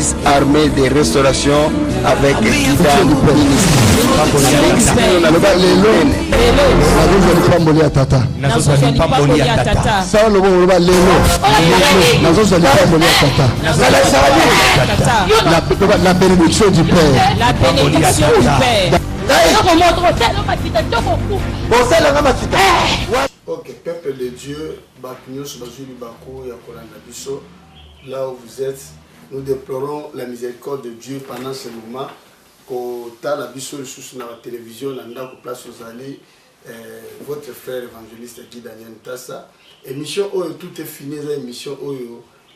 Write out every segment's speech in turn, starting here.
l'église armée de restauration avec Guida Ministre. La bénédiction du Père. La bénédiction du Père. Ok, peuple de Dieu, là où vous êtes, nous déplorons la miséricorde de Dieu pendant ce moment. Quand la sur la télévision, place aux allées, votre frère évangéliste Guy Daniel Tassa, émission où tout est fini, émission où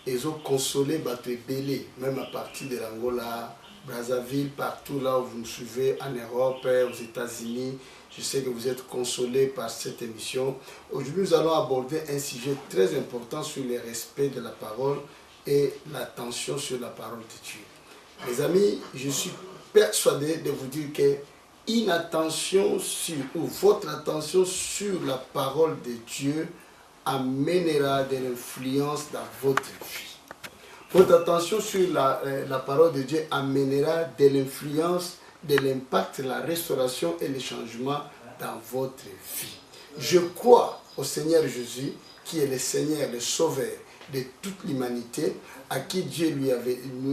ils ont consolé Bateau Belé, même à partir de l'Angola, Brazzaville, partout là où vous nous suivez, en Europe, aux États-Unis. Je sais que vous êtes consolés par cette émission. Aujourd'hui, nous allons aborder un sujet très important sur le respect de la parole et l'attention sur la parole de Dieu. Les amis, je suis persuadé de vous dire que une attention sur, ou votre attention sur la parole de Dieu amènera de l'influence dans votre vie. Votre attention sur la parole de Dieu amènera de l'influence, de l'impact, la restauration et le changement dans votre vie. Je crois au Seigneur Jésus, qui est le Seigneur, le Sauveur de toute l'humanité, à qui Dieu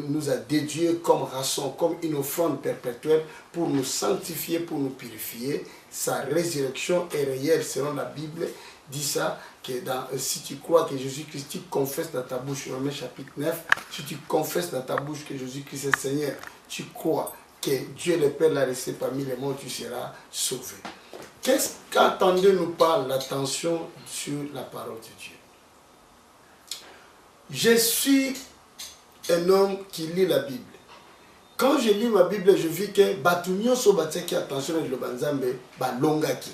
nous a dédié comme rançon, comme une offrande perpétuelle pour nous sanctifier, pour nous purifier. Sa résurrection est réelle selon la Bible. Dit ça, que si tu crois que Jésus-Christ, tu confesses dans ta bouche, Romains chapitre 9, si tu confesses dans ta bouche que Jésus-Christ est Seigneur, tu crois que Dieu le Père l'a laissé parmi les morts, tu seras sauvé. Qu'est-ce qu'entendez-nous par l'attention sur la parole de Dieu? Je suis un homme qui lit la Bible. Quand je lis ma Bible, je vis que Batunyo so bateki attention à l'Obanzambe, balongaki.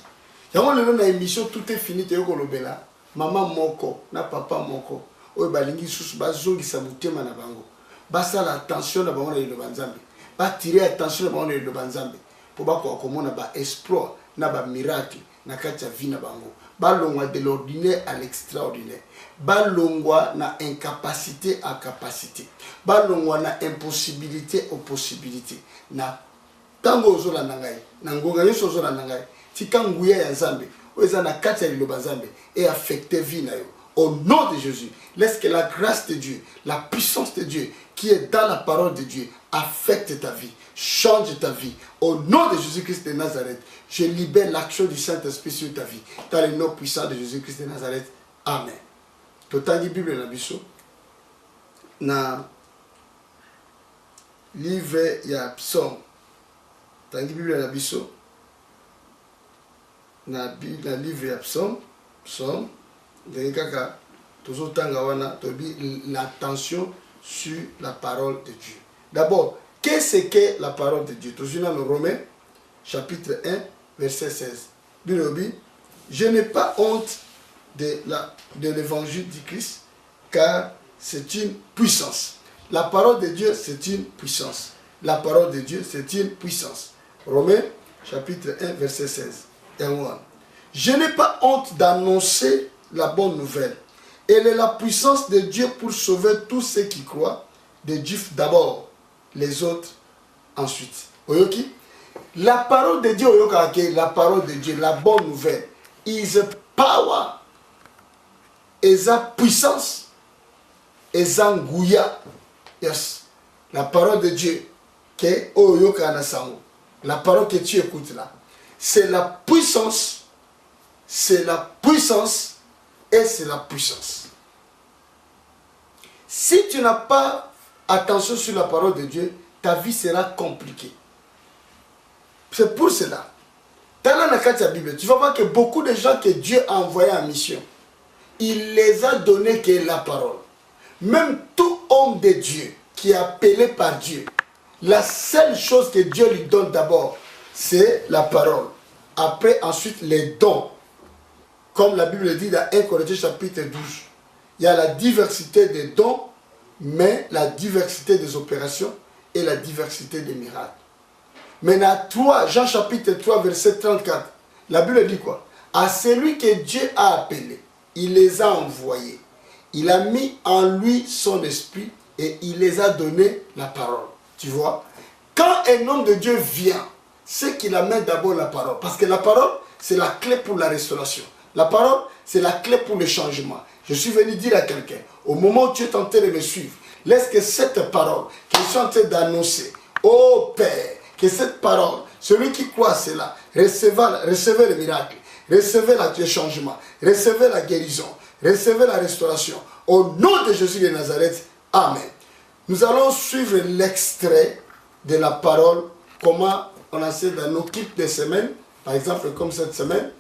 Yango lelo na émission tout est fini te yoko lobela. Maman moko na papa moko. Oyo balingi susu bazongi sa mutema na bango. Basa la attention na bango na l'Obanzambe. Ba tirer attention na bango na l'Obanzambe. Po ba ko komona ba exploit na ba miracle na kati ya vie na bango. Balongwa de l'ordinaire à l'extraordinaire. Balongwa na incapacité à capacité. Balongwa na impossibilité aux possibilités. Na tango ozola nangai, na ngonga nyonso ozola nangai. Tika nguya ya Nzambe, oza na kati ya liloba Nzambe et affecter vie na yo. Au nom de Jésus, laisse que la grâce de Dieu, la puissance de Dieu qui est dans la parole de Dieu affecte ta vie, change ta vie. Au nom de Jésus-Christ de Nazareth, je libère l'action du Saint-Esprit sur ta vie. Dans le nom puissant de Jésus-Christ de Nazareth. Amen. Totangi Bible na biso na livre ya Psaume. Tangi Bible na biso na livre ya Psaume. L'attention sur la parole de Dieu. D'abord, qu'est-ce que la parole de Dieu? Toujours dans le Romains, chapitre 1, verset 16. Bilobi, je n'ai pas honte de l'évangile du Christ, car c'est une puissance. La parole de Dieu, c'est une puissance. La parole de Dieu, c'est une puissance. Romains, chapitre 1, verset 16. Et 1. Je n'ai pas honte d'annoncer la bonne nouvelle. Elle est la puissance de Dieu pour sauver tous ceux qui croient, des Juifs d'abord, les autres ensuite. Oyoki? La parole de Dieu, la parole de Dieu, la bonne nouvelle, is a power, is a puissance, is a nguya. Yes. La parole de Dieu, la parole que tu écoutes là, c'est la puissance, et c'est la puissance. Si tu n'as pas attention sur la parole de Dieu, ta vie sera compliquée. C'est pour cela. Dans la Bible, tu vas voir que beaucoup de gens que Dieu a envoyés en mission, il les a donné que la parole. Même tout homme de Dieu qui est appelé par Dieu, la seule chose que Dieu lui donne d'abord, c'est la parole. Après, ensuite, les dons. Comme la Bible dit dans 1 Corinthiens chapitre 12, il y a la diversité des dons, mais la diversité des opérations et la diversité des miracles. Maintenant, Jean chapitre 3, verset 34, la Bible dit quoi? À celui que Dieu a appelé, il les a envoyés. Il a mis en lui son esprit et il les a donné la parole. Tu vois? Quand un homme de Dieu vient, c'est qu'il amène d'abord la parole. Parce que la parole, c'est la clé pour la restauration. La parole, c'est la clé pour le changement. Je suis venu dire à quelqu'un, au moment où tu es en train de me suivre, laisse que cette parole que je suis en train d'annoncer, ô Père, que cette parole, celui qui croit à cela, recevez le miracle, recevez le changement, recevez la guérison, recevez la restauration. Au nom de Jésus de Nazareth, Amen. Nous allons suivre l'extrait de la parole, comment on enseigne dans nos clips de semaine, par exemple comme cette semaine,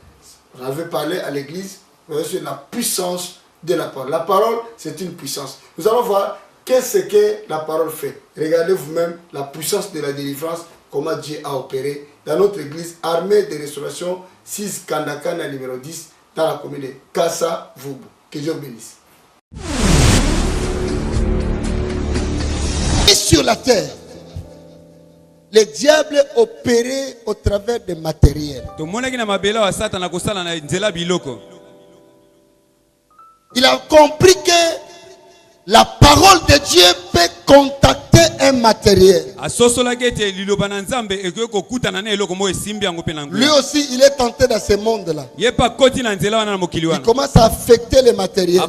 on avait parlé à l'église sur la puissance de la parole. La parole, c'est une puissance. Nous allons voir qu'est-ce que la parole fait. Regardez vous-même la puissance de la délivrance, comment Dieu a opéré dans notre église, armée de restauration, 6 Kandakana numéro 10, dans la commune de Kassa Vubu. Que Dieu bénisse. Et sur la terre, le diable opérait au travers des matériels. Il a compris que la parole de Dieu peut contacter un matériel. Lui aussi, il est tenté dans ce monde-là. Il commence à affecter les matériels.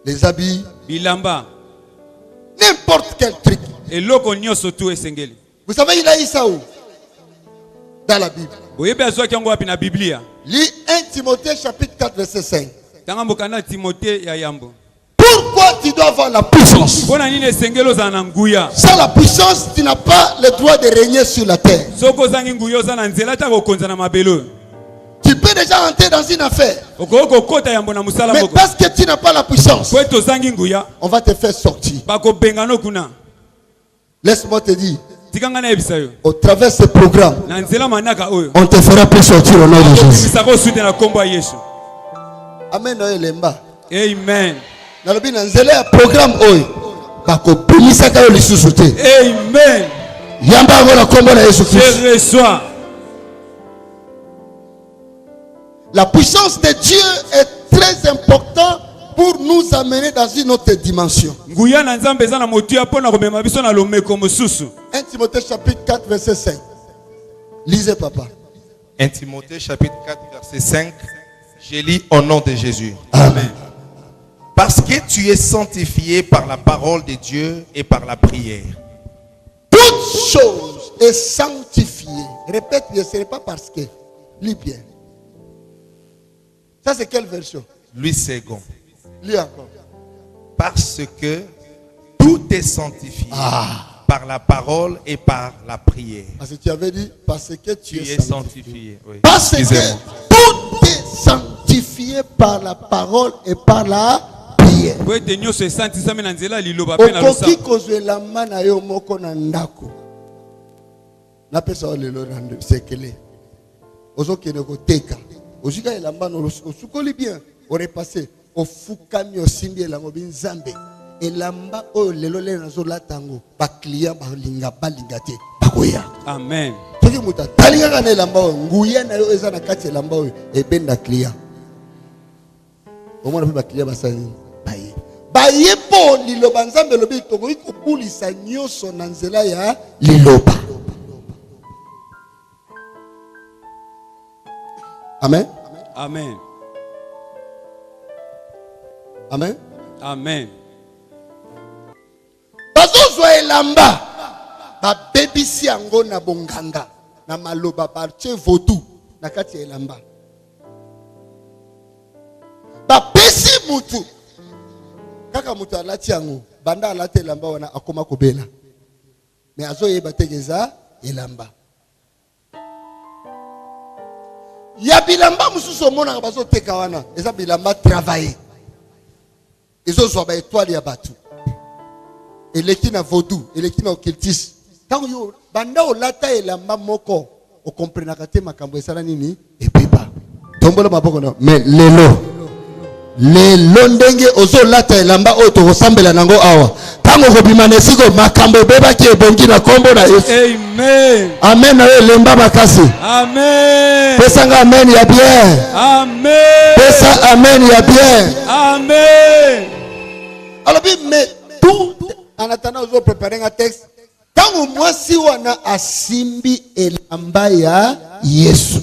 Les habits. N'importe quel truc. Vous savez, il a eu ça où? Dans la Bible. Lis 1 Timothée chapitre 4 verset 5. Pourquoi tu dois avoir la puissance? Sans la puissance, tu n'as pas le droit de régner sur la terre. Tu peux déjà entrer dans une affaire. Mais parce que tu n'as pas la puissance, on va te faire sortir. Laisse-moi te dire, au travers de ce programme, on te fera plus sortir au nom de Jésus. Amen. Amen. Amen. Je reçois. La puissance de Dieu est très importante pour nous amener dans une autre dimension. 1 Timothée chapitre 4 verset 5. Lisez papa. 1 Timothée chapitre 4 verset 5. Je lis au nom de Jésus. Amen. Parce que tu es sanctifié par la parole de Dieu et par la prière. Toute chose est sanctifiée. Répète bien, ce n'est pas parce que. Lis bien. Ça c'est quelle version? Louis second. Lis encore. Parce que tout est sanctifié par la parole et par la prière. Parce que tu avais dit parce que tu es sanctifié. Oui. Parce que tout est sanctifié par la parole et par la prière. Okoki kozwelamba na yo moko na ndako. Na pesa lelo rande sekele. Ozokene koteka. Ozika elamba no osukoli bien. Orepasse ofukami osimbi elango binzambe. Elamba o lelo le nazo latango ba client ba linga balingate bakoya. Amen. Toki muta talinga kana elamba nguya na yo eza na kati elamba o ebenda client. Omona pe ba client basani baye. Baye po liloba nzambe lobi tokoki kopulisa nyoso na nzela ya liloba. Amen. Amen. Amen. Amen. Bazozwa elamba babebisi yango na bonganga na maloba barche votu na kati ya elamba bapesi mutu kaka mutu alati yango banda alati elamba wana akoma kobela me azoyeba tegeza elamba ya bilamba mususu omonaka bazoteka wana eza bilamba travailler ezozwa ba étoile ya batu eleki na vaudou eleki na occultisme tango yo banda olata elamba moko okomprenaka te makambo esala nini ebeba tombola maboko na mais lelo ndenge ozolata elamba oyo tokosambela nango awa tango kobima na esiko makambo ebebaki ebongi na kombo na Yesu. Amen. Amen na yo lemba makasi. Amen. Pesa amen ya bien. Amen. Pesa amen ya bien. Amen. Alors, mais tout, en attendant, vous préparez un texte. Tant moi, si on a asimbi elambaya Yesu.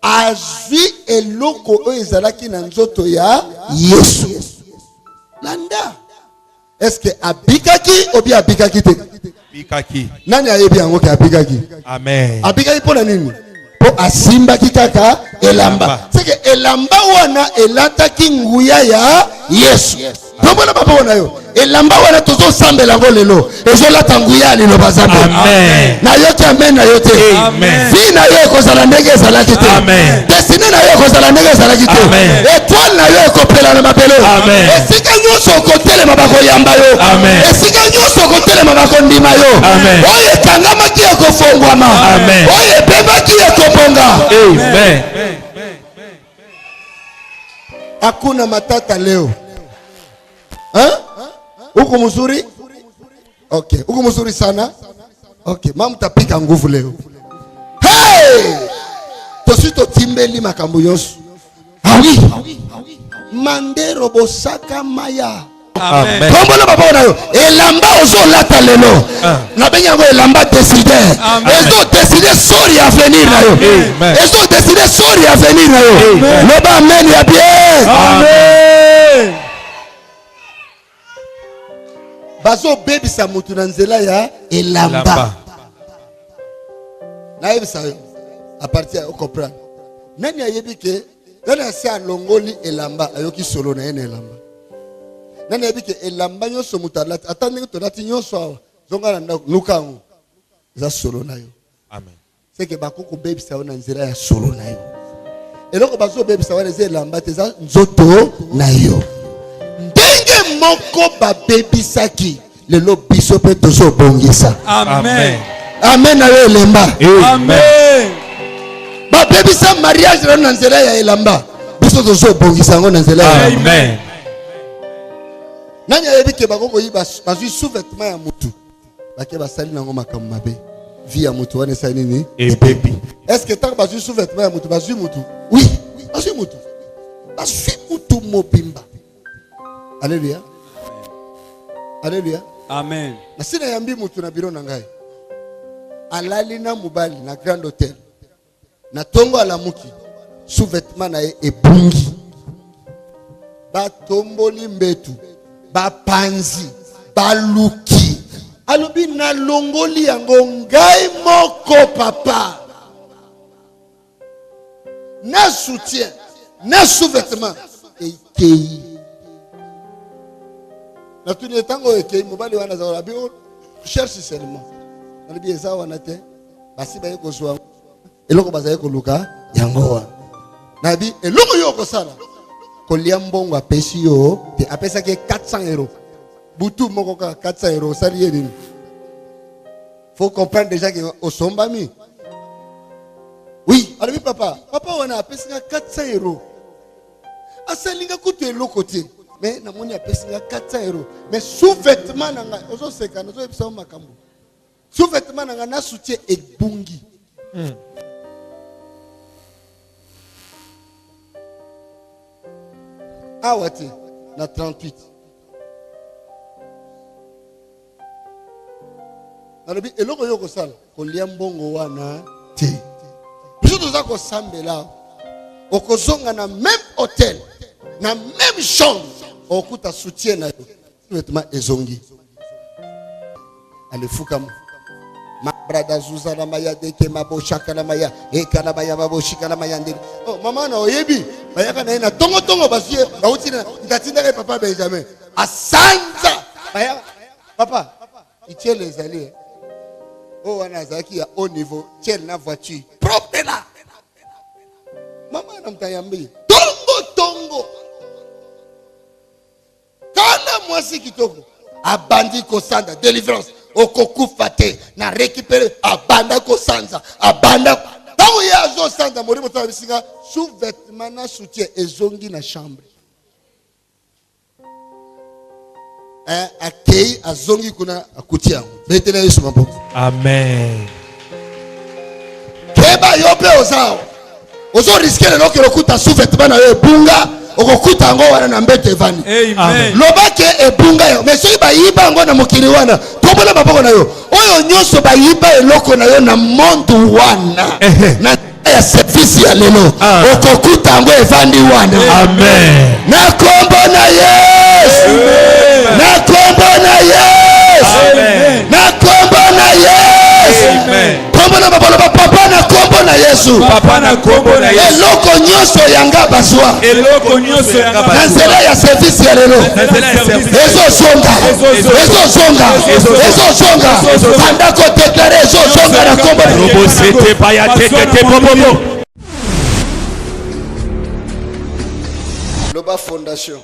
Azui eloko ezalaki na nzoto ya Yesu. Landa. Est-ce que abikaki ou bien abikaki te? Abikaki. Nani ayebi yango ke abikaki? Amen. Abikaki pona nini? Po asimba kikaka elamba. C'est que elamba wana elataki nguya ya Yesu. Tomona papa wana yo. Elamba wana tozo sambela ngo lelo. Ezo lata nguya lelo bazambe. Amen. Na yote amen na yote. Amen. Vi na yo kozala ndenge ezalaki te. Amen. Destiny na yo kozala ndenge ezalaki te. Amen. Étoile na yo ekopela na mapelo. Amen. Esika nyonso okotelema bakoyamba yo. Amen. Esika nyonso okotelema bakondima yo. Amen. Oyo ekangamaki ekofongwama. Amen. Oyo ebebaki ekobonga. Amen. Hakuna matata leo. Hein? Uko mzuri? Okay. Uko mzuri sana? Okay. Mama tapika nguvu leo. Hey! Tosito timbeli makambo yosu. Ah oui. Mandero bosaka maya. Amen. Kombola baba nayo. Elamba ozo lata lelo. Na benyango elamba décider. Ezo décider sori à venir nayo. Ezo décider sori à venir nayo. Loba amen ya bien. Amen. Bazo baby sa mutu na nzela ya elamba. Na yebisa yo. A partir au comprendre. Nani ayebi ke nani asa longoli elamba ayoki solo na ene elamba. Nani ayebi ke elamba nyoso mutalati atande to lati nyoso awa zonga na lukango za solo na yo. Amen. C'est que bakoko baby sa na nzela ya solo na yo. Eloko bazo baby sa wana elamba te za nzoto na yo. Ndenge moko ba baby saki lelo biso pe tozo bongisa. Amen. Amen na yo elemba. Amen. Ba baby sa mariage na nzela ya elamba. Biso tozo bongisa ngo na nzela ya. Amen. Nani ayebi ke bakoko yi bazui sous-vêtement ya mutu. Bake basali nango makambo mabe. Vie ya mutu wana sa nini? Et baby. Est-ce que tant bazui sous-vêtement ya mutu bazui mutu? Oui, bazui mutu. Bazui mutu mobimba. Alléluia. Alléluia. Amen. Nasina yambi mutu na biro na ngai. Alali na mubali na Grand Hotel. Na tongo alamuki. Sous-vêtement na ebungi. Ba tomboli mbetu. Ba panzi. Ba luki. Alobi na longoli yango ngai moko papa. Na soutien. Na sous-vêtement. Ekei. Na tuni etango ekei mobali wana za labi cherche seulement. Na bi eza wana te. Basi ba yeko zwa. Eloko bazaye ko luka yango wana. Na bi eloko yoko sala. Kolia mbongo apesi yo te apesa ke 400 euros. Butu moko ka 400 euros sali yeni. Faut comprendre déjà que au sombami. Oui, alors papa wana apesi ka 400 euros. Asalinga kutu eloko te. Mais namoni apesi ka 400 euros. Mais sous-vêtement nanga ozo seka nazo epesa makambo. Sous-vêtement nanga na soutien ebungi. Ah wati na 38. Nalobi eloko yoko sala kolia mbongo wana te. Biso toza ko sambela. Okozonga na même hôtel, na même chambre, okuta soutien na yo. Vêtement ezongi. Ale fukamu. Ma brada zuza na maya deke mabo shaka na maya ekana maya babo shika na maya ndeli. Oh mama na oyebi bayaka na ina tongo basie bauti na ndatinda ke papa Benjamin asanza baya papa itiele ezali oh wana zaki ya au niveau tiel na voiture propre là mama na mtayambi tongo kana mwasi kitoko abandi kosanda délivrance okokufa te na récupérer abanda kosanza abanda tango ya zo sanda morimo to bisinga sous-vêtement na soutien ezongi na chambre akei azongi kuna akutia betela Yesu maboko. Amen. Keba yope ozao ozo risquer le loke lokuta sous-vêtement na yo bunga okokuta ngo wana na mbete evani. Amen. Lobake ebunga yo. Mais soki bayiba ngo na mokili wana, tombola maboko na yo. Oyo nyonso bayiba eloko na yo na monde wana. Na ya service ya lelo. Okokuta ngo evandi wana. Amen. Na kombo na Yesu. Na kombo na Yesu. Amen. Na kombo na Yesu. Amen. Kombo na baboloba papa na kombo na Yesu. Papa na kombo na Yesu. Eloko nyonso yanga baswa. Eloko nyonso yanga baswa. Na nzela ya service ya lelo. Ezo zonga. Ezo zonga. Ezo zonga. Panda ko déclarer ezo zonga na kombo na Yesu. Robo sete paya tete popopo. Loba fondation.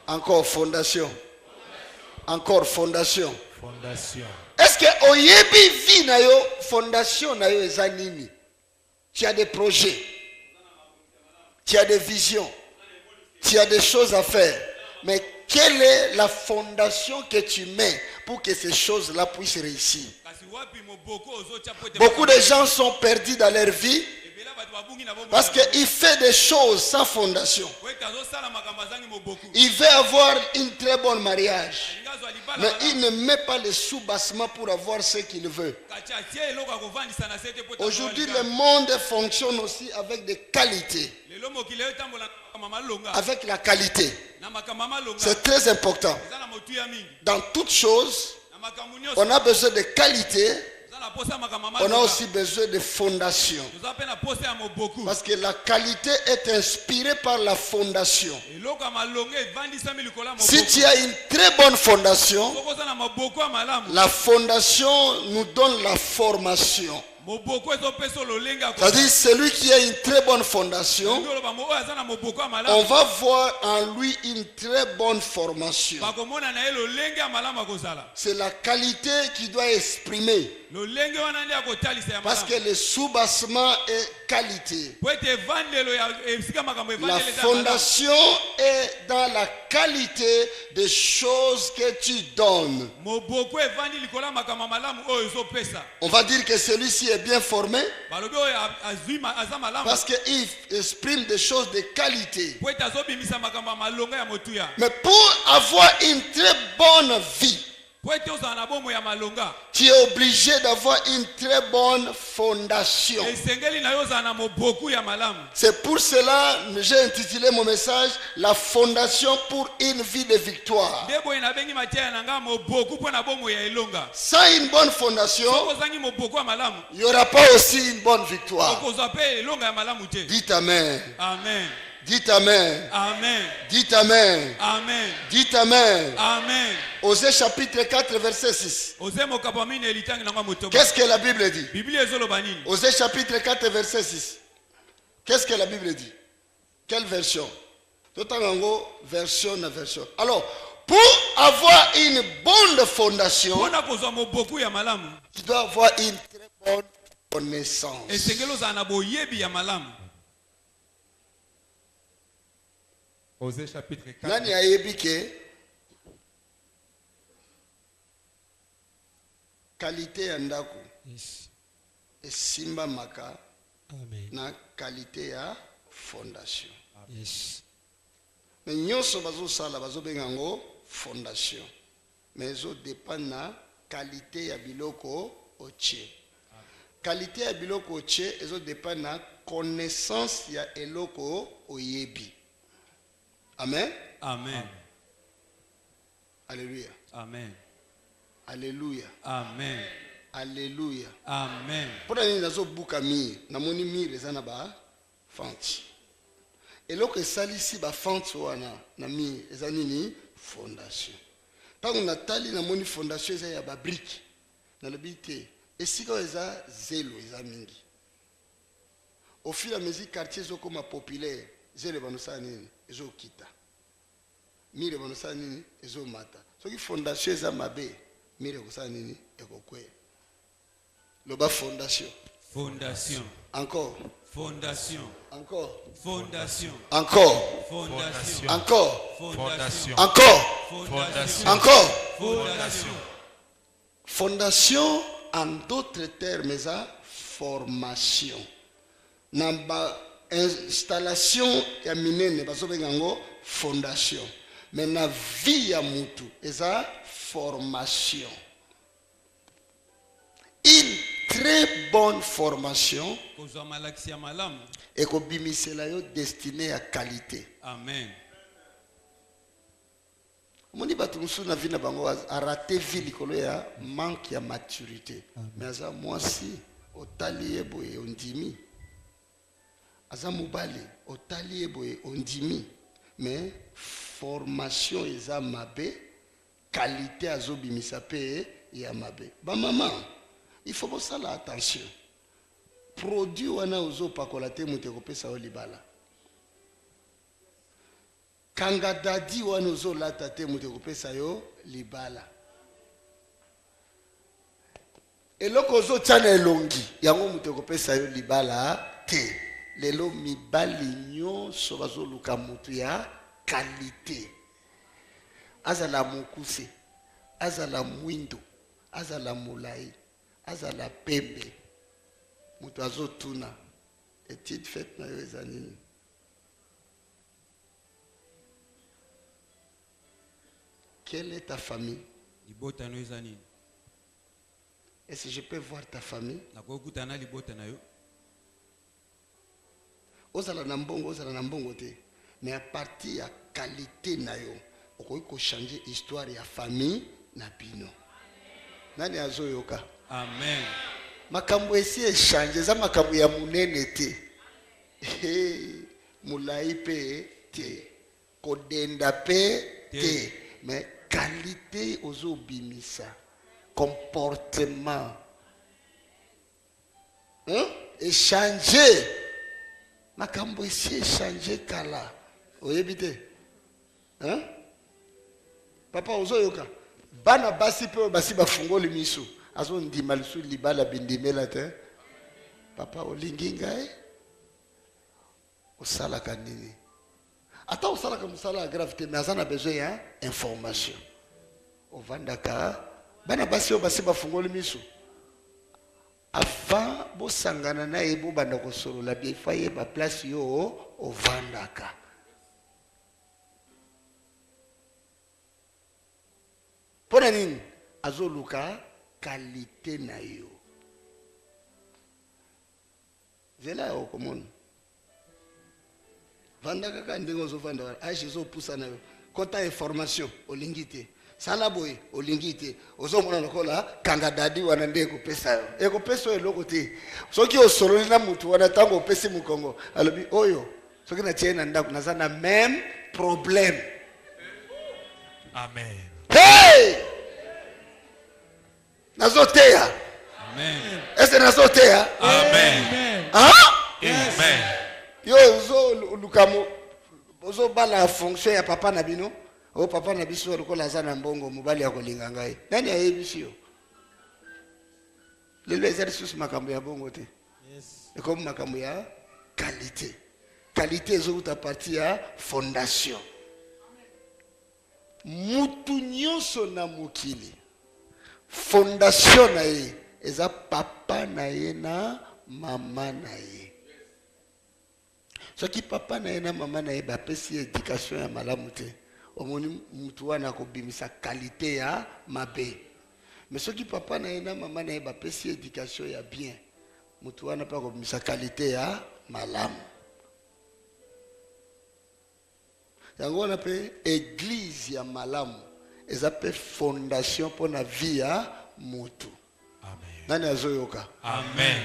Encore fondation. Encore fondation. Fondation. Est-ce que oyebi vi na yo fondation na yo eza nini? Tu as des projets. Tu as des visions. Tu as des choses à faire. Mais quelle est la fondation que tu mets pour que ces choses-là puissent réussir? Beaucoup de gens sont perdus dans leur vie parce qu'il fait des choses sans fondation. Il veut avoir une très bonne mariage, mais il ne met pas le sous-bassement pour avoir ce qu'il veut. Aujourd'hui, le monde fonctionne aussi avec des qualités. Avec la qualité. C'est très important. Dans toute chose, on a besoin de qualité. On a aussi besoin de fondation. Parce que la qualité est inspirée par la fondation. Si tu as une très bonne fondation, la fondation nous donne la formation. C'est-à-dire celui qui a une très bonne fondation, on va voir en lui une très bonne formation. C'est la qualité qui doit exprimer. Parce que le sous-bassement est qualité. La fondation est dans la qualité des choses que tu donnes. On va dire que celui-ci est bien formé parce qu'il exprime des choses de qualité. Mais pour avoir une très bonne vie, tu es obligé d'avoir une très bonne fondation. C'est pour cela que j'ai intitulé mon message La fondation pour une vie de victoire. Sans une bonne fondation, il n'y aura pas aussi une bonne victoire. Dites Amen. Amen. Dites Amen. Amen. Dites Amen. Amen. Dites Amen. Amen. Osée chapitre 4 verset 6. Qu'est-ce que la Bible dit? Osée chapitre 4 verset 6. Qu'est-ce que la Bible dit? Quelle version? Version na version. Alors, pour avoir une bonne fondation, tu dois avoir une très bonne connaissance. Osée chapitre 4. Nani ayebi ke qualité ya ndako esimba maka na qualité ya fondation. Mais nyonso bazosala bazobenga ngo fondation. Mais ezo dépend na qualité ya biloko otie. Qualité ya biloko otie ezo dépend na connaissance ya eloko oyebi. Amen. Amen. Alléluia. Amen. Alléluia. Amen. Alléluia. Amen. Pour nini nazo buka mi na moni mi ezana ba fenti. Eloko esalisi ba fenti wana na mi ezani ni fondation. Tango natali na moni fondation eza ya ba brique. Na lobité esika eza zelo eza mingi. Au fil et à mesure quartier zo comme populaire, zelo banosa nini ezo kita. Mire banosa nini ezo mata. Soki fondation eza mabe, mire kosa nini ekokwe. Loba fondation. Fondation. Encore. Fondation. Encore. Fondation. Encore. Fondation. Encore. Fondation. Encore. Fondation. Encore. Fondation. Fondation, en d'autres termes, c'est formation. Namba installation ya minene bazobenga ngo fondation. Mais na vie ya mutu eza formation. Une très bonne formation et kobimisela yo destiné à qualité. Amen. Moni batu musu na vie na bango a raté vie likolo ya manque ya maturité. Mais aza mwasi otali eboye ondimi. Aza mubali otali eboye ondimi. Mais formation eza mabe, qualité azobimisa pe ya mabe. Ba maman, il faut que ça la attention. Produit wana ozo pakola te mutu kopesa o libala. Kanga dadi wana ozo lata te mutu kopesa yo libala. Eloko ozo tana elongi yango mutu kopesa yo libala te. Lelo mibali nyonso bazoluka mutu ya qualité. Azala mokuse, azala mwindo, azala mulai, azala pembe. Mutu azotuna étude faite na yo eza nini? Quelle est ta famille? Est-ce que je peux voir ta famille? Ozala na mbongo te. Mais à partir de la qualité na yo, on peut changer l'histoire ya famille na bino. Nani azoyoka? Amen. Makambo esi échange za makambo ya munene te. Mulai pe te. Kodenda pe te. Mais qualité ozo bimisa. Comportement. Échanger. Makambo esi échanger kala. Oyebite. Papa ozoyoka. Bana basi pe basi bafungoli miso. Azo ndima lisu libala bindimela te. Papa olingi ngai. Osala kanini. Ata osala ka musala gravité mais azana besoin ya information. Ovandaka bana basi o basi bafungoli miso. Avant bo sangana na ebo banda ko solo la bien faye ba place yo ovandaka. Pona nini azoluka qualité na yo. Zela o komon. Vandaka ka ndingo zo vanda a jeso poussa na yo. Kota information olingite. Sala boy olingite. Ozo mona lokola kanga dadi wana ndeko pesa yo. Eko pesa yo loko te. Soki osolo na mutu wana tango pesi mukongo. Alobi oyo. Soki na tiena ndako nazana même problème. Amen. Hey! Nazotea. Amen. Est-ce que nazotea? Amen. Ah? Amen. Yo zo lukamo ozo bala fonction ya papa na bino. O papa na biso lokola za na mbongo mobali ya kolinga ngai. Nani ayebishi yo? Lelo exercice makambo ya bongo te. Yes. Et comme makambo ya qualité. Qualité ezo ta partie ya fondation. Mutu nyonso na mokili. Fondation na ye eza papa na ye na mama na ye. Soki papa na ye na mama na ye bapesi éducation ya malamu te. Omoni mutu wana kobimisa qualité ya mabe. Mais soki papa na ye na mama na ye bapesi éducation ya bien. Mutu wana pa kobimisa qualité ya malamu. Yango wana pe église ya malamu. Eza pe fondation pour la vie ya mutu. Amen. Nani azoyoka? Amen.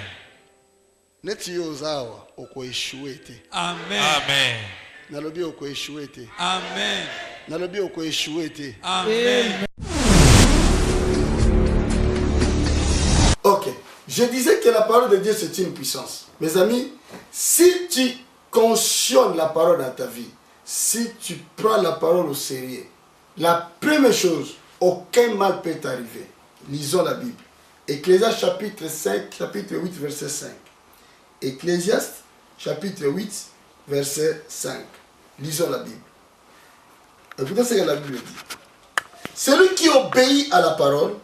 Neti yo zawa oko échoué te. Amen. Amen. Nalobi oko échoué te. Amen. Nalobi oko échoué te. Amen. Ok. Je disais que la parole de Dieu c'est une puissance. Mes amis, si tu cautionnes la parole dans ta vie, si tu prends la parole au sérieux, la première chose, aucun mal peut t'arriver. Lisons la Bible. Ecclésiaste chapitre 5, chapitre 8, verset 5. Ecclésiaste chapitre 8, verset 5. Lisons la Bible. Écoutez ce que la Bible dit. Celui qui obéit à la parole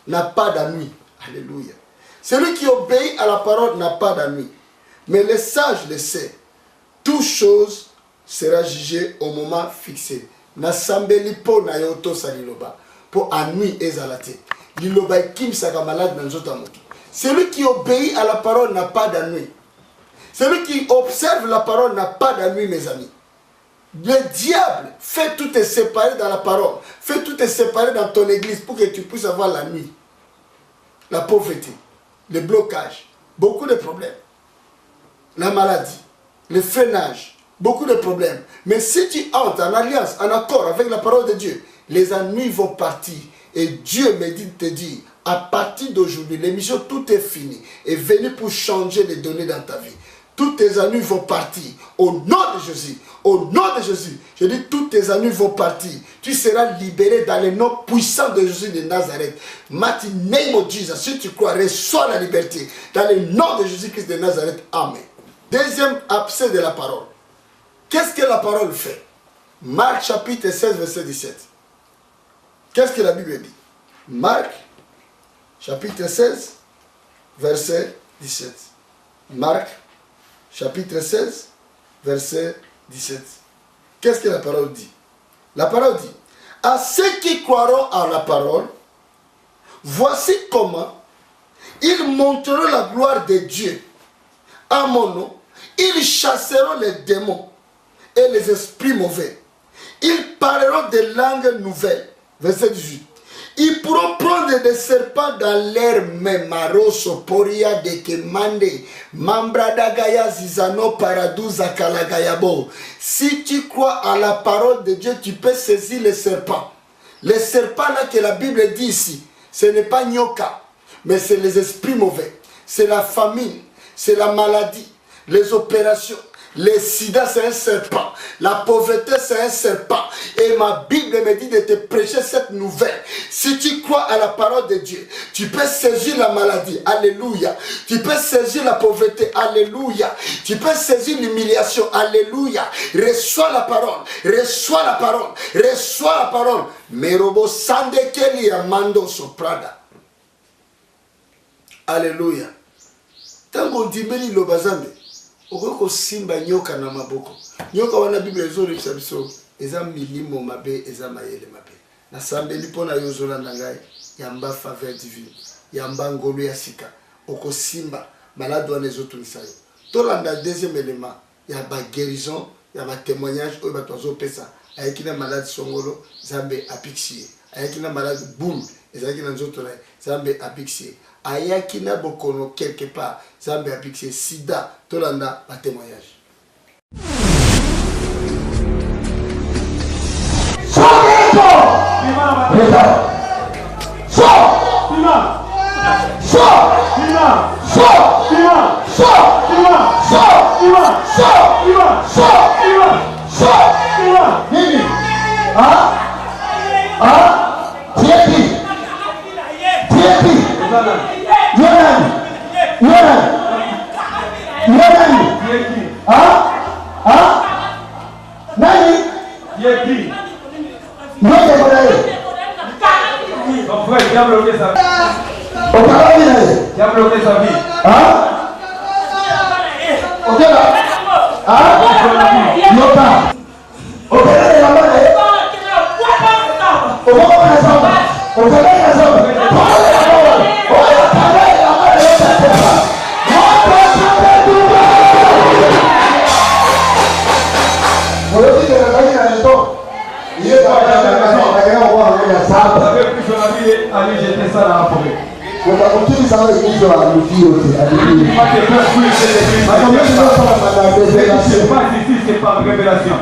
n'a pas d'ennui. Alléluia. Celui qui obéit à la parole n'a pas d'ennui. Mais les sages le savent. Toute chose sera jugée au moment fixé. Nasambeli po na yoto sa liloba. Po anui ezalate. Liloba kim saka malade dans nzota moto. Celui qui obéit à la parole n'a pas d'ennui. Celui qui observe la parole n'a pas d'ennui, mes amis. Le diable fait tout te séparer dans la parole. Fait tout te séparer dans ton église pour que tu puisses avoir la nuit. La pauvreté, le blocage, beaucoup de problèmes. La maladie, le freinage, beaucoup de problèmes. Mais si tu entres en alliance, en accord avec la parole de Dieu, les ennuis vont partir. Et Dieu me dit de te dire, à partir d'aujourd'hui, l'émission tout est fini. Est venue pour changer les données dans ta vie. Tous tes ennuis vont partir. Au nom de Jésus. Au nom de Jésus. Je dis, tous tes ennuis vont partir. Tu seras libéré dans le nom puissant de Jésus de Nazareth. Mighty name of Jesus. Si tu crois, reçois la liberté. Dans le nom de Jésus-Christ de Nazareth. Amen. Deuxième abcès de la parole. Qu'est-ce que la parole fait? Marc chapitre 16, verset 17. Qu'est-ce que la Bible dit? Marc chapitre 16, verset 17. Marc chapitre 16, verset 17. Qu'est-ce que la parole dit? La parole dit, à ceux qui croiront à la parole, voici comment ils montreront la gloire de Dieu. À mon nom, ils chasseront les démons et les esprits mauvais. Ils parleront des langues nouvelles. Verset 18. Ils pourront prendre des serpents dans l'air, mais maroso, poria de kemande, mambradagaya zizano paradou zakalagayabo. Si tu crois à la parole de Dieu, tu peux saisir les serpents. Les serpents là que la Bible dit ici, ce n'est pas nyoka, mais c'est les esprits mauvais. C'est la famine, c'est la maladie, les opérations. Le sida c'est un serpent. La pauvreté c'est un serpent. Et ma Bible me dit de te prêcher cette nouvelle. Si tu crois à la parole de Dieu, tu peux saisir la maladie. Alléluia. Tu peux saisir la pauvreté. Alléluia. Tu peux saisir l'humiliation. Alléluia. Reçois la parole. Reçois la parole. Reçois la parole. Merobo sandekeli amando soprada. Alléluia. Tango dimeli lo bazambe. Okoko simba nyoka na maboko. Nyoka wana Bible ezolekisa biso eza milimo mabe eza mayele mabe. Na sambeli pona yozola nangai yamba faveur divine. Yamba ngolo ya sika. Oko simba malade wana ezotulisa yo. Tolanda deuxième élément ya ba guérison, ya ba témoignage oyo bato azopesa. Ayekina malade songolo, Zambe apixie. Ayekina malade boum, ezakina nzoto na Zambe apixie. Ayakina bokono quelque part, Zambe apixie sida, tolanda ba témoignage. Ton frère, il a bloqué sa vie. Il a bloqué sa vie. Ok là. Allez jeter ça dans la forêt. C'est pas révélation.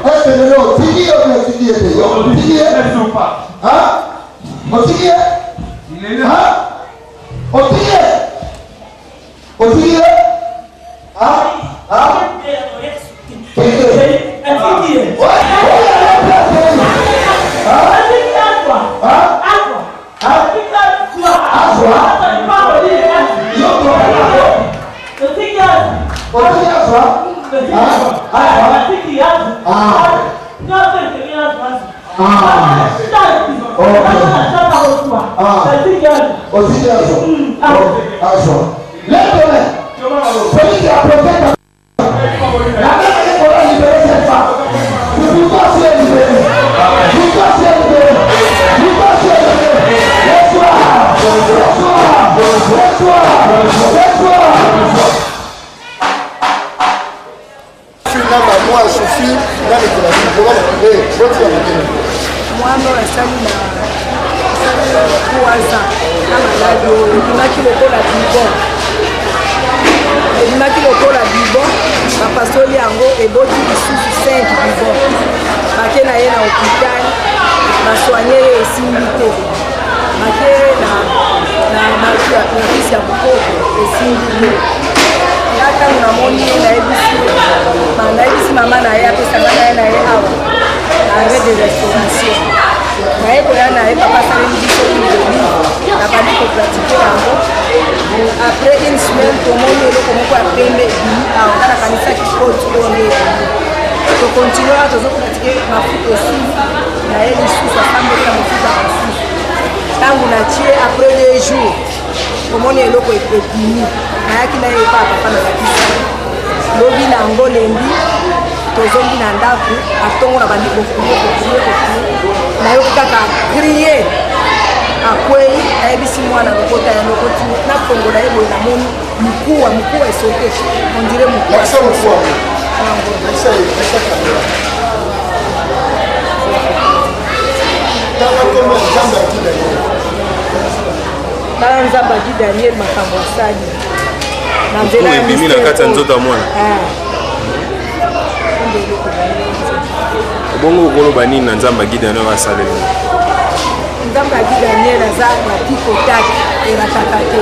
Moi, je suis dans les moi, non, la salle, pour ça, il maki lokola bibon bapasoli yango eboti lisusu 5 bibon bake na ye na hôpital basoigne ye esimbi te bake na kisi ya bukoko esimbi te ya ntango namoni ye nayebisi mama na ye apesanga na ye na ye awa na arrêt de restauration naye koya na ye papa asaleli biso idoli nabandi kopratike yango après une semaine tomoni eloko moko ya pembe ebimi awa nga nakanisaki koti oyo nde ebimi tokontinua tozopratike mafuta esili na ye lisusu asambelaka mofuta mosusu ntango natie après 2 jours tomoni eloko ebimi nayaki na ye epa papa nazakisa lobi na yango lembi tozongi na ndako atongo na bandi kokuye nayoki kaka crie akwei ayebisi mwana lokota ya lokoti na kongo na ye boye namoni mukuwa esote ondire mukuwa tala nzambe adi Daniel makambo asali na nzela ya ebimi na kati ya nzoto ya mwana bongo okoloba nini na nzambe adi Daniel asaleli nzambe adi Daniel aza na pikotaki erataka te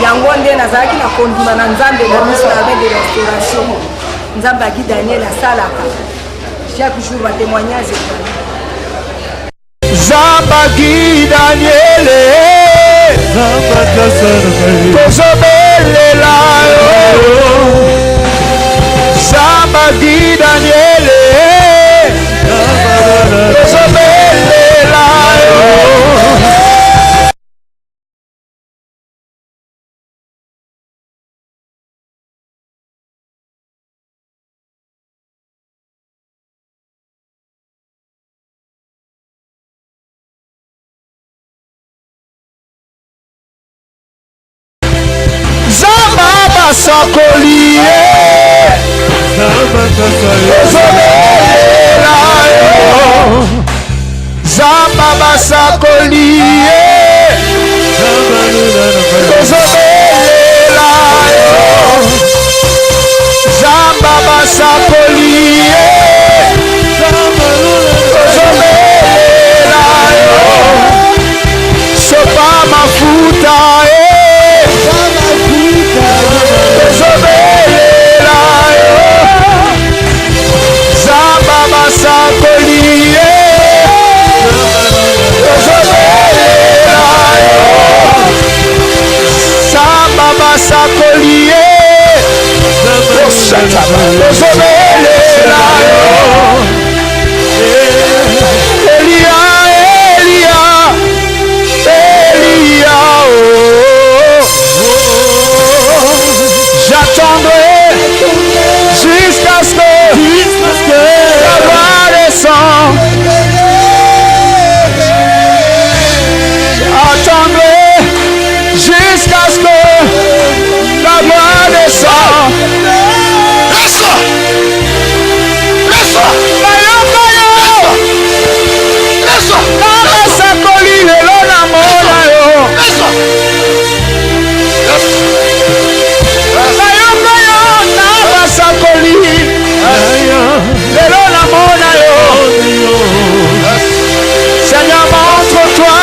yango nde nazalaki na kondima na nzambe na miso na de restauration nzambe adi Daniel asalaka chaque jour batémoignage Zambagi Daniel tozobelela Zambagi Daniel tozobelela Sakoliye tozobelela yo Zamba basakoliye tozobelela yo Zamba basakoliye tozobelela yo sopa mafuta Sakoliye tozobelela yo Samba basakoliye tozobelela yo Elia j'attendrai jusqu'à ce que la voix descend. Attendrai jusqu'à ce que la voix descend. Seigneur, montre-toi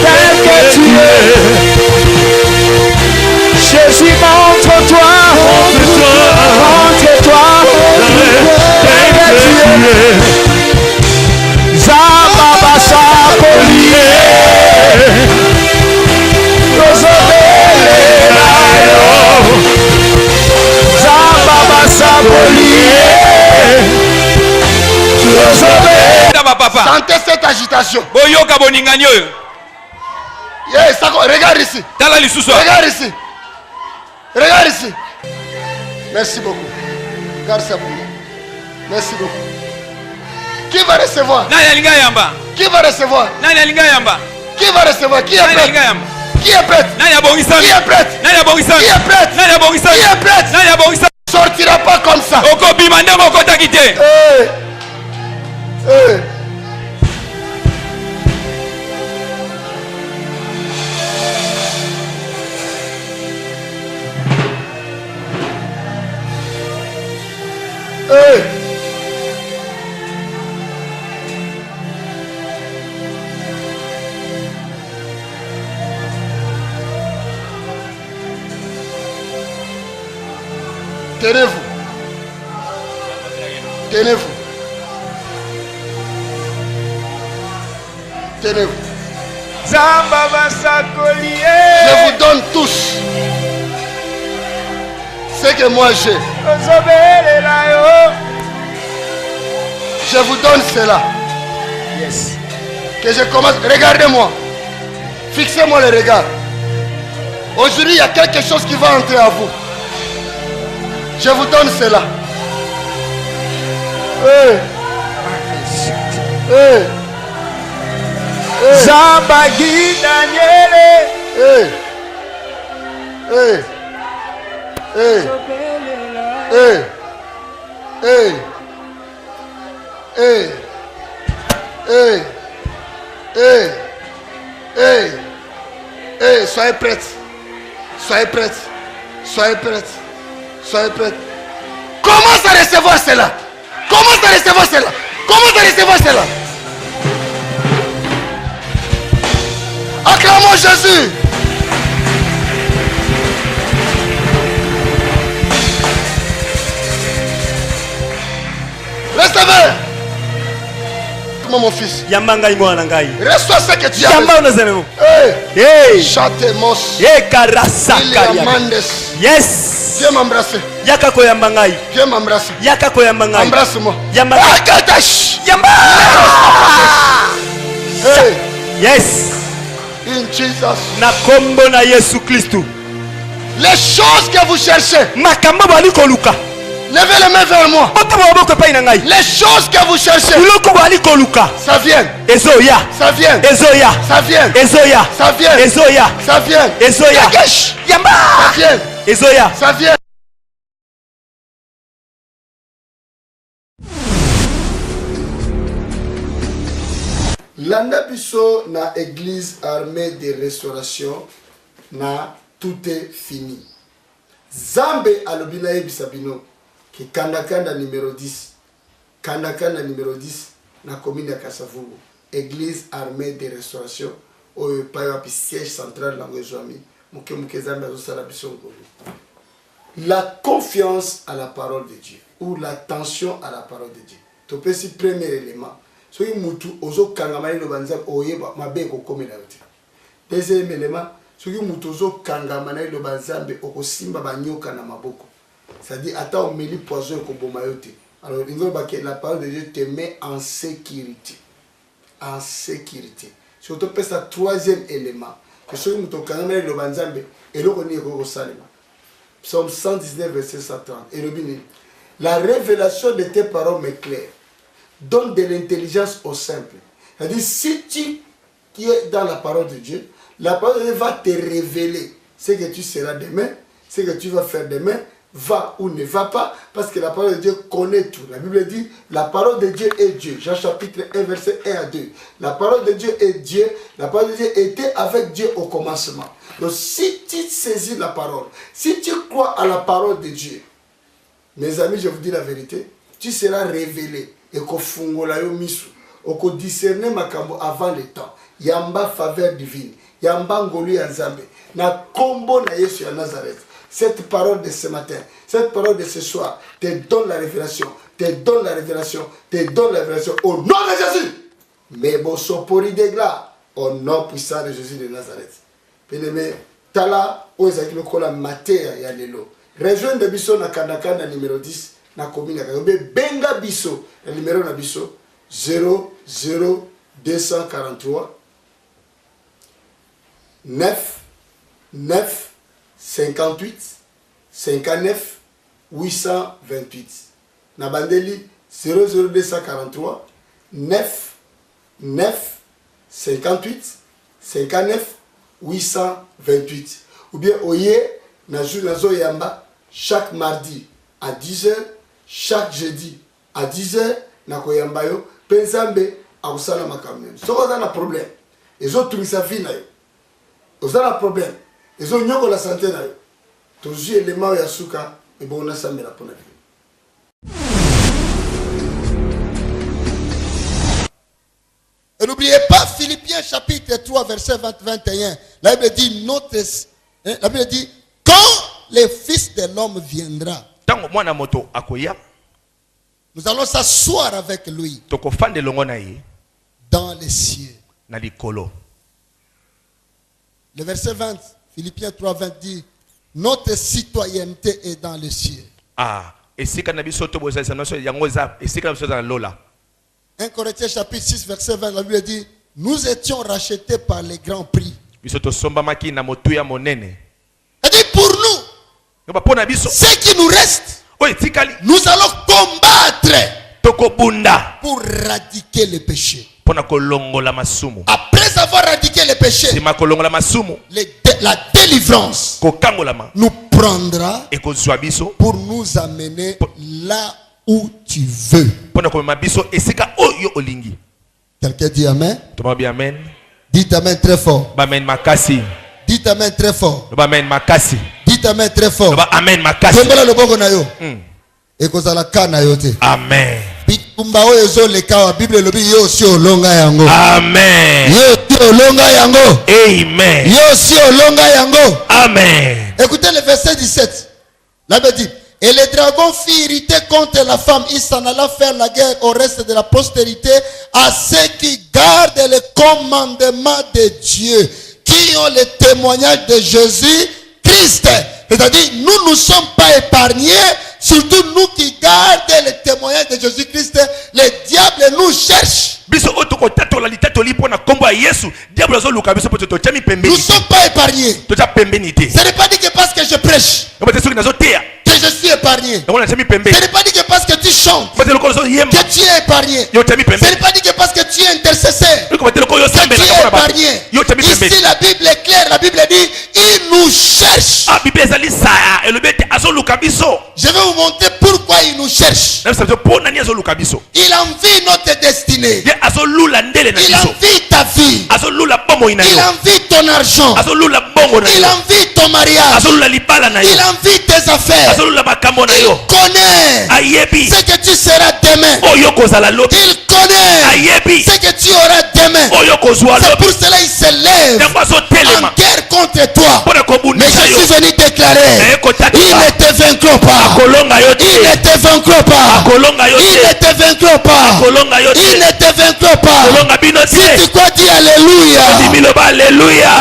tel que tu es. Jésus, montre-toi tel que tu es. Zababa Sakoliye tozobelela yo Zababa Sakoliye papa. Sentez cette agitation. Boyoka boningani oyo. Yes, regarde ici. Tala lisusu. Regarde ici. Regarde ici. Merci beaucoup. Garde ça pour moi. Merci beaucoup. Qui va recevoir? Nani alinga yamba? Qui va recevoir? Nani alinga yamba? Qui va recevoir? Qui est Nani prêt? alinga yamba? Qui est prêt? Nani abongisami? Qui est prêt? Nani abongisami? Qui est prêt? Nani abongisami? Qui est prêt? Nani abongisami? Sortira pas comme ça. Oko bimanda moko takite. Hey. Hey. Hey. Tenez-vous. Tenez-vous. Tenez-vous. Je vous donne tous ce que moi j'ai. Je vous donne cela. Yes. Que je commence. Regardez-moi. Fixez-moi le regard. Aujourd'hui, il y a quelque chose qui va entrer à vous. Je vous donne cela. Hey. Hey. Hey. Zambagi Daniele. Hey. Hey. Hey. Hey. Hey. Hey. Hey. Hey. Hey. Hey. Soyez prêtes. Soyez prêtes. Soyez prêtes. Soyez prêtes. Commence à recevoir cela. Commence à recevoir cela. Commence à recevoir cela. Acclamons Jésus. Recevez. Mon fils. Yambangai mwana ngai. Reçois ce que tu as. Yamba unazalemo. Hey. Hey. Chatemos. Karasa karia. Yes. Viens m'embrasser. Yaka ko yambangai. Viens m'embrasser. Yaka ko yambangai. Embrasse-moi. Yamba. Yamba. Hey. Yes. In Jesus. Na kombo na Yesu Kristo. Les choses que vous cherchez. Makambo bali koluka. Levez les mains vers moi. Les choses que vous cherchez. Ça vient. Ezoya. Ça vient. Ezoya. Ça vient. Ezoya. Ça vient. Ezoya. Ça vient. Ezoya. Yamba. Ça vient. Ezoya. Ça vient. Landa biso na église armée de restauration na tout est fini. Zambe alobina ebisabino ki kanda numéro 10. Kanda numéro 10 na commune ya Kasavubu. Église armée de restauration oyo payo siège central na ngozwami. Muke Zambe azosala biso ngolo. La confiance à la parole de Dieu ou l'attention à la parole de Dieu. Topesi premier élément. Soki mutu ozo kangamani lo banza oyeba mabe ko komela yote. Deuxième élément, soki mutu ozo kangamani lo banzambe okosimba banyoka na maboko. C'est-à-dire ata omeli poison ko boma yote. Alors il veut que la parole de Dieu te met en sécurité. En sécurité. Surtout pour ce troisième élément, que soki mutu kangamani lo banzambe eloko ni ko salema. Psaume 119 verset 130. Et le bini, la révélation de tes paroles m'éclaire. Donne de l'intelligence au simple. C'est-à-dire, si tu es dans la parole de Dieu, la parole de Dieu va te révéler ce que tu seras demain, ce que tu vas faire demain, va ou ne va pas, parce que la parole de Dieu connaît tout. La Bible dit, la parole de Dieu est Dieu. Jean chapitre 1, verset 1 à 2. La parole de Dieu est Dieu. La parole de Dieu était avec Dieu au commencement. Donc, si tu saisis la parole, si tu crois à la parole de Dieu, mes amis, je vous dis la vérité, tu seras révélé. Et qu'on fungola yo misu, ou qu'on discerne makambo avant le temps. Yamba faveur divine, yamba ngolu ya Nzambe, na kombo na Yesu ya Nazareth. Cette parole de ce matin, cette parole de ce soir, te donne la révélation, te donne la révélation, te donne la révélation au nom de Jésus. Mais bon sopori de gloire, au nom puissant de Jésus de Nazareth. Bien-aimé, tala ozaki lokola matière ya lelo. Rejoindre biso na kanda numéro 10. Na commune ya benga biso le numéro na biso 00243 9 9 58 59 828 na bandeli 00243 9 58 59 828. Ou bien oye na jour na zo yamba chaque mardi à 10h, chaque jeudi à 10h na koyamba yo penzambe akusala makamem. So on a un problème. Les autres tout ça vie na yo. On a un problème. Les autres nyoko la santé na yo. Toujours élément ya suka et bon na sambe la pona. Et n'oubliez pas Philippiens chapitre 3 verset 21. La Bible dit la Bible dit quand le Fils de l'homme viendra, nous allons s'asseoir avec lui dans les cieux. Le verset 20, Philippiens 3 20 dit notre citoyenneté est dans les cieux. 1 Corinthiens chapitre 6 verset 20, la Bible dit nous étions rachetés par les grands prix. Et dit pour nous, ce qui nous reste, nous allons combattre pour éradiquer le péché. Après avoir éradiqué le péché, la délivrance nous prendra pour nous amener là où tu veux. Quelqu'un dit amen? Dites amen très fort. Dites amen très fort. Dites amen très fort. Amen. Amen. Amen. Écoutez le verset 17. La Bible dit et le dragon fit irriter contre la femme. Il s'en alla faire la guerre au reste de la postérité, à ceux qui gardent le commandement de Dieu, qui ont le témoignage de Jésus-Christ. C'est-à-dire, nous ne sommes pas épargnés, surtout nous qui gardons le témoignage de Jésus-Christ. Le diable nous cherche. Nous ne sommes pas épargnés. Ce n'est pas dit que parce que je prêche que je suis épargné. Ce n'est pas dit que parce que tu chantes que tu es épargné. Ce n'est pas dit que parce que tu es intercesseur que tu es épargné. Ici la Bible est claire. La Bible dit il nous cherche. Je vais vous montrer pourquoi il nous cherche. Il envie notre destinée. Il envie ta vie. Il envie ton argent. Il envie ton mariage. Il envie tes affaires. Il connaît ce que tu seras demain. Il connaît ce que tu auras demain. C'est pour cela qu'il se lève en guerre contre toi. Mais je suis venu déclarer il ne te vaincra pas. Il ne te vaincra pas. Il ne te vaincra pas. Il ne te vaincra pas. Si tu crois, dis alléluia.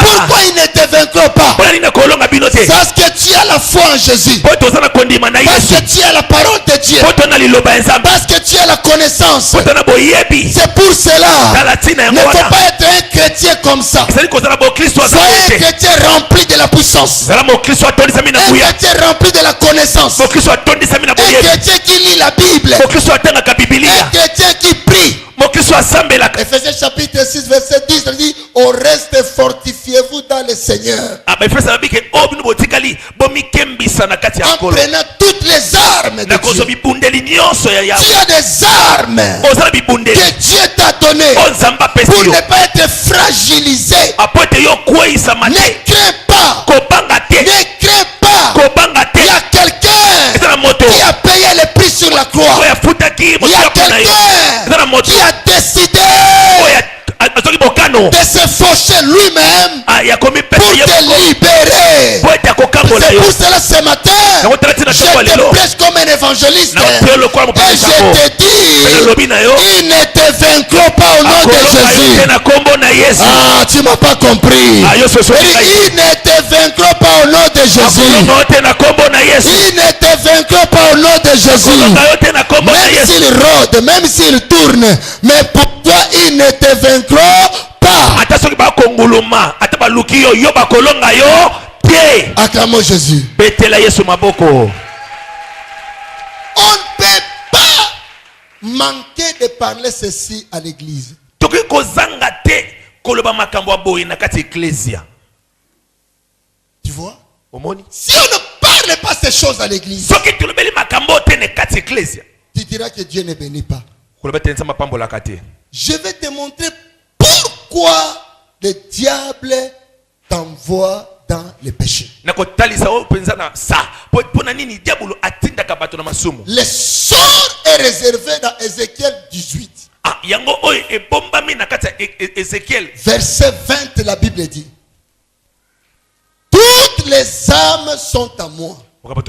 Pourquoi il ne te vaincra pas? Parce que tu as la foi en Jésus. Parce que tu as la parole de Dieu. Parce que tu as la connaissance. C'est pour cela. Ne faut pas être un chrétien comme ça. Soyez un chrétien rempli de la puissance. Un chrétien rempli de la connaissance. Un chrétien qui lit la Bible. Un chrétien qui prie. Ephésiens chapitre 6 verset 10 dit au reste fortifiez-vous dans le Seigneur en prenant toutes les armes de Dieu. Tu as des armes que Dieu t'a données pour ne pas être fragilisé. Ne crains pas. Ne crains pas. Il y a quelqu'un qui a payé le prix sur la croix. Il y a quelqu'un qui a décidé de se faucher lui-même pour te libérer. C'est pour cela ce matin je te prêche comme un évangéliste et je te dis il ne te vaincra pas au nom de Jésus. Ah, tu m'as pas compris. Il ne te vaincra pas au nom de Jésus. Il ne te vaincra pas au nom de Jésus. Même s'il rôde, même s'il tourne, mais pour toi il ne te vaincra pas. Acclamons Jésus. On ne peut pas manquer de parler ceci à l'église. tokoki kozanga te koloba makambo aboye na kati ecclesia. Tu vois? Omoni Si on ne parle pas ces choses à l'église, soki tolobeli makambo te ne kati ecclesia tu diras que Dieu ne bénit pas. koloba te nzambe apambolaka te. Je vais te montrer pourquoi le diable t'envoie dans le péché. nakotalisa oyo mpenza na sa mpo na nini diabolo atindaka bato na masumu. Le sort est réservé dans Ézéchiel 18. yango oyo ebombami na kati ya Ézéchiel. Verset 20, la Bible dit: toutes les âmes sont à moi. Toutes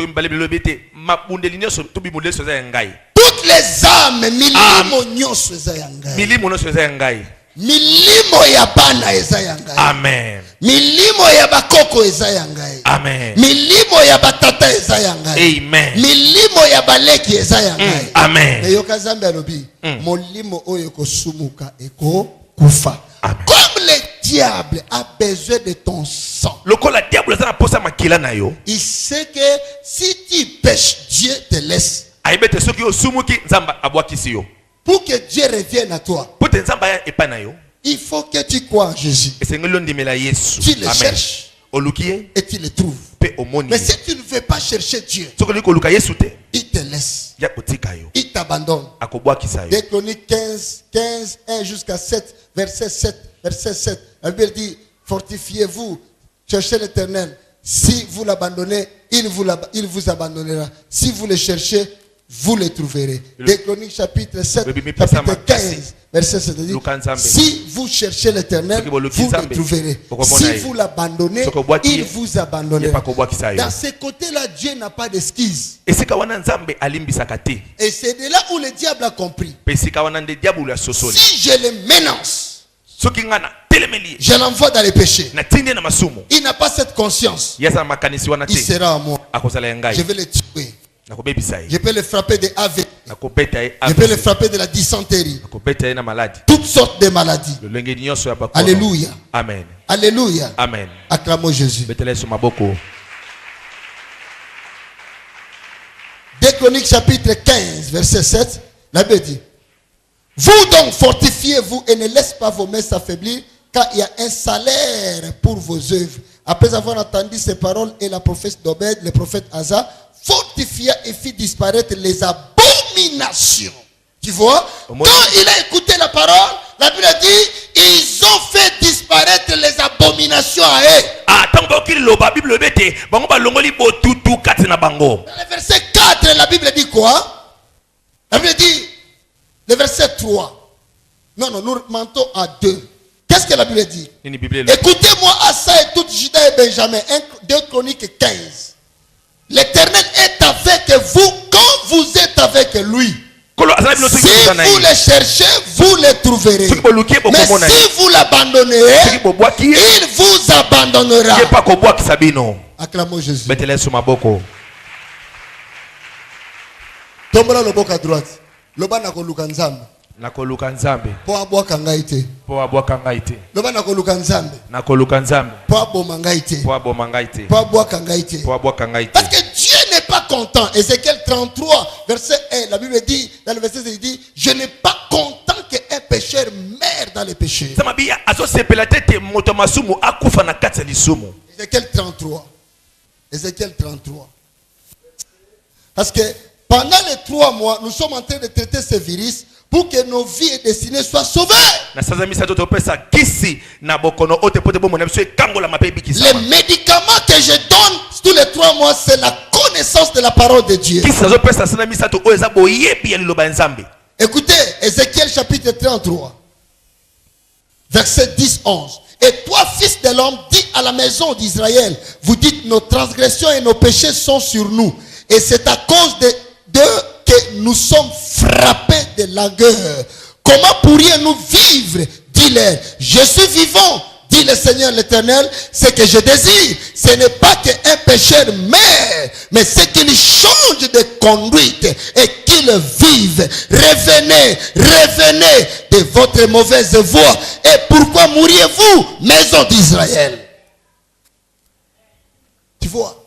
les âmes, milimo nyonso eza ya ngai. Milimo nyonso eza ya ngai. Milimo ya bana eza ya ngai. Amen. Milimo ya bakoko eza ya ngai. Amen. Milimo ya batata eza ya ngai. Amen. Milimo ya baleki eza ya ngai. Amen. Eyoka Nzambe alobi, molimo oyo ekosumuka eko kufa. Comme le diable a besoin de ton sang. Lokola diable za na posa makila na yo. Il sait que si tu pêches, Dieu te laisse. Aibete soki osumuki nzamba abwakisi yo. Pour que Dieu revienne à toi, Pote nzamba ya epa na yo. il faut que tu crois en Jésus. Esengelo ndimela Yesu. Tu le cherches Olukiye et tu le trouves. pe omoni. Mais si tu ne veux pas chercher Dieu, Soko liko luka Yesu te. il te laisse. Ya kotika yo. Il t'abandonne. Akobwakisa yo. Des Chroniques 15, 1 jusqu'à 7, verset 7. La Bible dit: fortifiez-vous, cherchez l'Éternel. Si vous l'abandonnez, il vous abandonnera. Si vous le cherchez, vous le trouverez. Des Chroniques chapitre 7, chapitre 15, verset 7 dit: si vous cherchez l'Éternel, vous le trouverez. Si vous l'abandonnez, il vous abandonnera. Dans ce côté-là, Dieu n'a pas d'esquisse. Et c'est de là où le diable a compris. Si je le menace, je l'envoie dans les péchés, il n'a pas cette conscience. Il sera à moi. Je vais le tuer. Je peux le frapper de AV. Je peux le frapper de la dysenterie. Toutes sortes de maladies. Alléluia. Amen. Alléluia. Amen. Acclamons Jésus. 2 Chroniques chapitre 15, verset 7. La Bible dit: vous donc fortifiez-vous et ne laissez pas vos mains s'affaiblir, car il y a un salaire pour vos œuvres. Après avoir entendu ces paroles et la prophète d'Obed, le prophète Asa fortifia et fit disparaître les abominations. Tu vois? Quand il a écouté la parole, la Bible dit: ils ont fait disparaître les abominations à eux. Dans le verset 4, la Bible dit quoi? La Bible dit, le verset 3. Non, nous mentons à 2. Qu'est-ce que la Bible dit? Écoutez-moi, Asa et toute Juda et Benjamin. 2 Chroniques 15. L'Éternel est avec vous quand vous êtes avec lui. Si vous le cherchez, vous le trouverez. Mais si vous l'abandonnez, il vous abandonnera. Acclamons Jésus. Tombola le bok à droite. Loba nakoluka nzambe. Nakoluka nzambe. Po abwaka ngai te. Po abwaka ngai te. Loba nakoluka nzambe. Nakoluka nzambe. Po aboma ngai te. Po aboma ngai te. Po abwaka ngai te. Po abwaka ngai te. Parce que Dieu n'est pas content. Ézéchiel 33, verset 1, la Bible dit, dans le verset il dit: je n'ai pas content qu'un pécheur meure dans le péché. Ézéchiel 33. Ézéchiel 33. Parce que pendant les 3 mois, nous sommes en train de traiter ce virus pour que nos vies et destinées soient sauvées. Les médicaments que je donne tous les 3 mois, c'est la connaissance de la parole de Dieu. Écoutez, Ézéchiel chapitre 33, verset 10-11. Et toi, fils de l'homme, dis à la maison d'Israël: vous dites, nos transgressions et nos péchés sont sur nous. Et c'est à cause d'eux que nous sommes frappés de langueur. Comment pourrions-nous vivre? Dis-leur: je suis vivant, dit le Seigneur l'Éternel. Ce que je désire, ce n'est pas qu'un pécheur meure, mais c'est qu'il change de conduite et qu'il vive. Revenez, revenez de votre mauvaise voie. Et pourquoi mourriez-vous, maison d'Israël? Tu vois?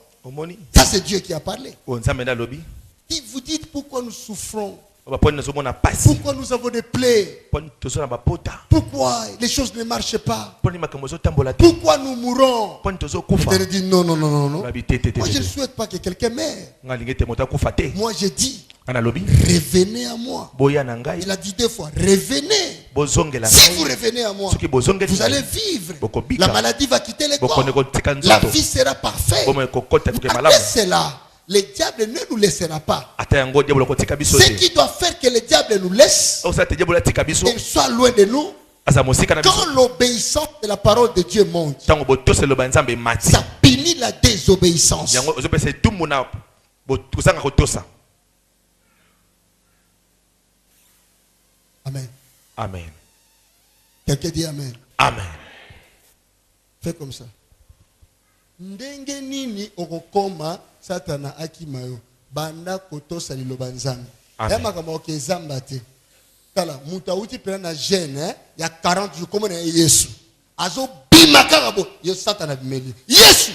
Ça, c'est Dieu qui a parlé. Si vous dites pourquoi nous souffrons Pourquoi nous avons des plaies? Pourquoi les choses ne marchent pas? Pourquoi nous mourons? Il dit non, non, non, non, non. Moi, je ne souhaite pas que quelqu'un meure. Moi, j'ai dit, revenez à moi. Il a dit 2 fois, revenez. Si vous revenez à moi, vous allez vivre. La maladie va quitter le corps. La vie sera parfaite. Après cela, le diable ne nous laissera pas. Ce qui doit faire que le diable nous laisse et soit loin de nous, quand l'obéissance de la parole de Dieu monte, ça punit la désobéissance. Amen. Amen. Quelqu'un dit amen. Amen. Fais comme ça. Ndenge nini okokoma satana akimayo banda kotosa liloba nzambe. Ya makambo kezamba te. Tala muta uti pena na jeune ya 40 jours comme na Yesu. Azo bima karabo yo satana bimeli. Yesu.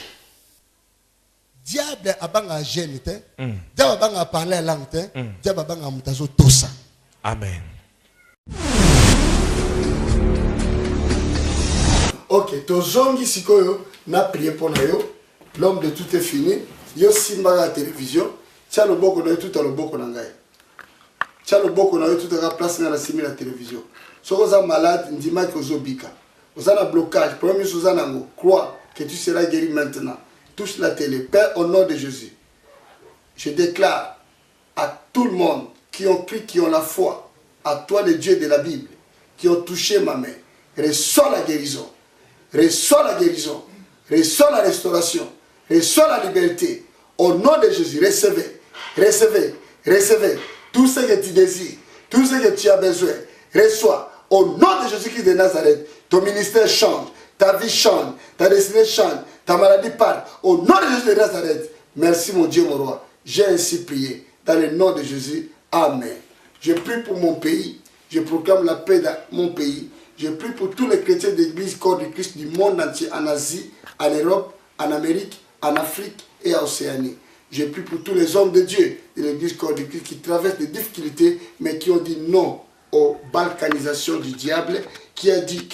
Diable abanga jeune te. Diable abanga parler langue te. Diable abanga mutazo tosa. Amen. Ok, tozongi sikoyo na prié pour yo. L'homme de tout est fini. Yo simba la télévision. Tia le boko na yo tout à le boko na ngai. Tia le boko na yo tout à la place na la simi la télévision. Si vous êtes malade, ndima que vous bika. Vous avez un blocage. Premier chose nango, crois que tu seras guéri maintenant. Touche la télé. Père, au nom de Jésus, je déclare à tout le monde qui ont cru, qui ont la foi, à toi le Dieu de la Bible, qui ont touché ma main, reçois la guérison. Reçois la guérison, reçois la restauration, reçois la liberté. Au nom de Jésus, recevez, recevez, recevez tout ce que tu désires, tout ce que tu as besoin. Reçois. Au nom de Jésus-Christ de Nazareth, ton ministère change, ta vie change, ta destinée change, ta maladie part. Au nom de Jésus de Nazareth, merci mon Dieu, mon roi. J'ai ainsi prié. Dans le nom de Jésus, amen. Je prie pour mon pays, je proclame la paix dans mon pays. Je prie pour tous les chrétiens de l'église corps de Christ du monde entier, en Asie, en Europe, en Amérique, en Afrique et en Océanie. Je prie pour tous les hommes de Dieu de l'église corps de Christ qui traversent des difficultés, mais qui ont dit non aux balkanisations du diable, qui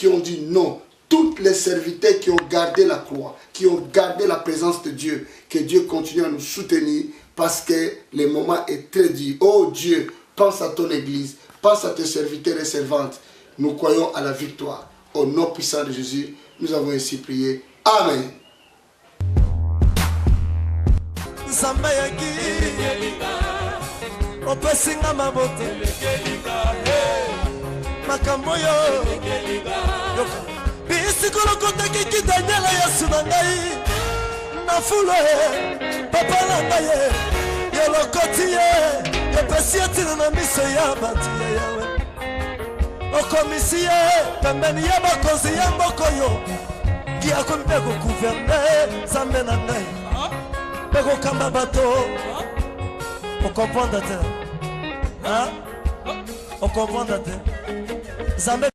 ont dit non. Toutes les serviteurs qui ont gardé la croix, qui ont gardé la présence de Dieu, que Dieu continue à nous soutenir parce que le moment est très dur. Oh Dieu, pense à ton église, pense à tes serviteurs et servantes. Nous croyons à la victoire. Au nom puissant de Jésus, nous avons ainsi prié. Amen. Okomisiye pembeni ya bakozi ya mbokoyo kia kumbeko gouverner zambe na ngai beko kamba bato o comprendre te hein o comprendre te zambe